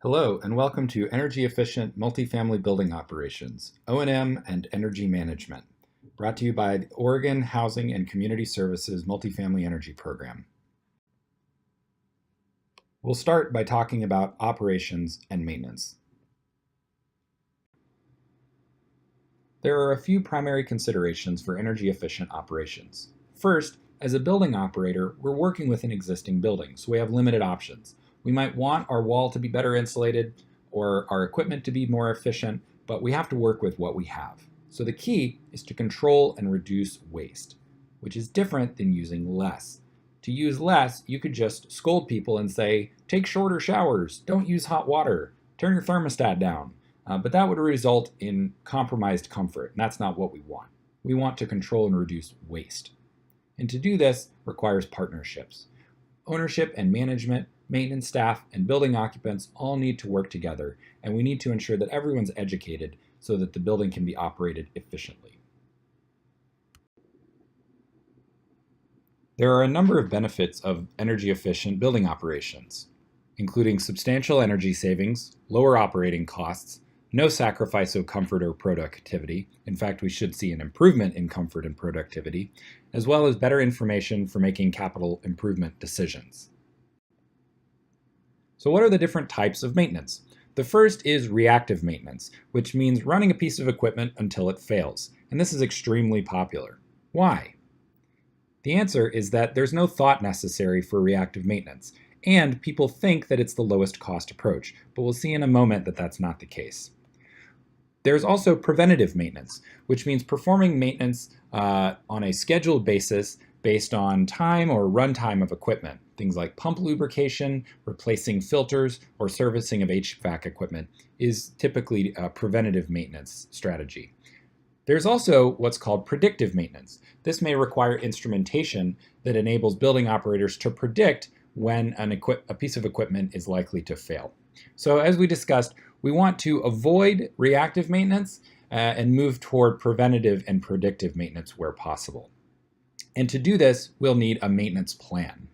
Hello, and welcome to Energy Efficient Multifamily Building Operations, O&M and Energy Management, brought to you by the Oregon Housing and Community Services Multifamily Energy Program. We'll start by talking about operations and maintenance. There are a few primary considerations for energy efficient operations. First, as a building operator, we're working with an existing building, so we have limited options. We might want our wall to be better insulated or our equipment to be more efficient, but we have to work with what we have. So the key is to control and reduce waste, which is different than using less. To use less, you could just scold people and say, take shorter showers, don't use hot water, turn your thermostat down. But that would result in compromised comfort, and that's not what we want. We want to control and reduce waste. And to do this requires partnerships. Ownership and management, maintenance staff, and building occupants all need to work together, and we need to ensure that everyone's educated so that the building can be operated efficiently. There are a number of benefits of energy efficient building operations, including substantial energy savings, lower operating costs, no sacrifice of comfort or productivity. In fact, we should see an improvement in comfort and productivity, as well as better information for making capital improvement decisions. So what are the different types of maintenance? The first is reactive maintenance, which means running a piece of equipment until it fails. And this is extremely popular. Why? The answer is that there's no thought necessary for reactive maintenance, and people think that it's the lowest cost approach, but we'll see in a moment that that's not the case. There's also preventative maintenance, which means performing maintenance on a scheduled basis based on time or runtime of equipment. Things like pump lubrication, replacing filters, or servicing of HVAC equipment is typically a preventative maintenance strategy. There's also what's called predictive maintenance. This may require instrumentation that enables building operators to predict when a piece of equipment is likely to fail. So as we discussed, we want to avoid reactive maintenance and move toward preventative and predictive maintenance where possible. And to do this, we'll need a maintenance plan.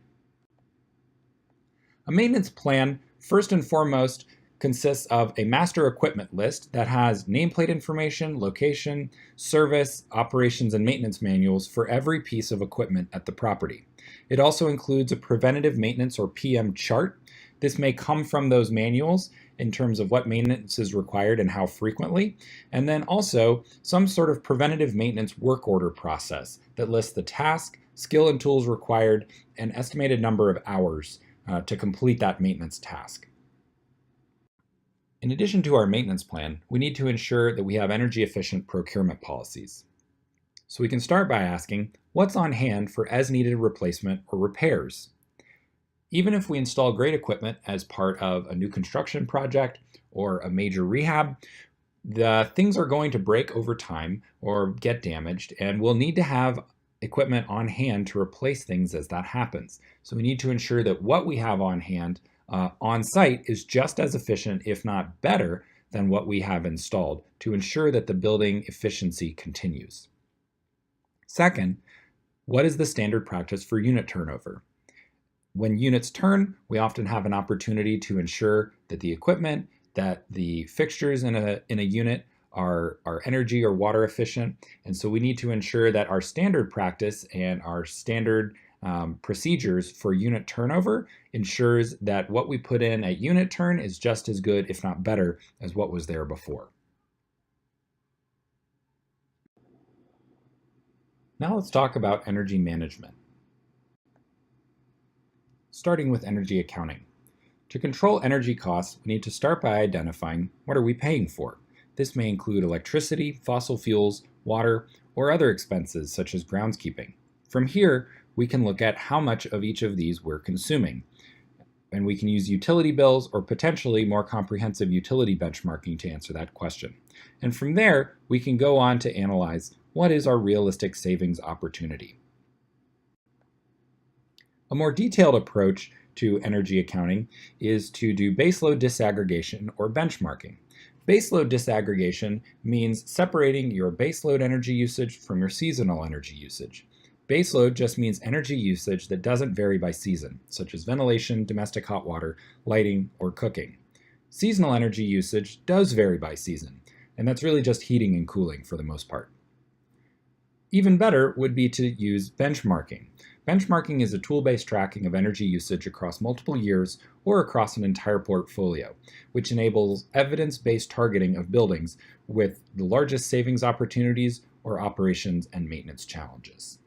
A maintenance plan, first and foremost, consists of a master equipment list that has nameplate information, location, service, operations, and maintenance manuals for every piece of equipment at the property. It also includes a preventative maintenance or PM chart. This may come from those manuals in terms of what maintenance is required and how frequently, and then also some sort of preventative maintenance work order process that lists the task, skill and tools required, and estimated number of hours to complete that maintenance task. In addition to our maintenance plan, we need to ensure that we have energy efficient procurement policies. So we can start by asking, what's on hand for as-needed replacement or repairs? Even if we install great equipment as part of a new construction project or a major rehab, the things are going to break over time or get damaged, and we'll need to have equipment on hand to replace things as that happens. So we need to ensure that what we have on hand on site is just as efficient, if not better, than what we have installed to ensure that the building efficiency continues. Second, what is the standard practice for unit turnover? When units turn, we often have an opportunity to ensure that the equipment, that the fixtures in a unit are energy or water efficient. And so we need to ensure that our standard practice and our standard procedures for unit turnover ensures that what we put in at unit turn is just as good, if not better, as what was there before. Now let's talk about energy management. Starting with energy accounting. To control energy costs, we need to start by identifying what are we paying for. This may include electricity, fossil fuels, water, or other expenses such as groundskeeping. From here, we can look at how much of each of these we're consuming. And we can use utility bills or potentially more comprehensive utility benchmarking to answer that question. And from there, we can go on to analyze what is our realistic savings opportunity. A more detailed approach to energy accounting is to do baseload disaggregation or benchmarking. Baseload disaggregation means separating your baseload energy usage from your seasonal energy usage. Baseload just means energy usage that doesn't vary by season, such as ventilation, domestic hot water, lighting, or cooking. Seasonal energy usage does vary by season, and that's really just heating and cooling for the most part. Even better would be to use benchmarking. Benchmarking is a tool-based tracking of energy usage across multiple years or across an entire portfolio, which enables evidence-based targeting of buildings with the largest savings opportunities or operations and maintenance challenges.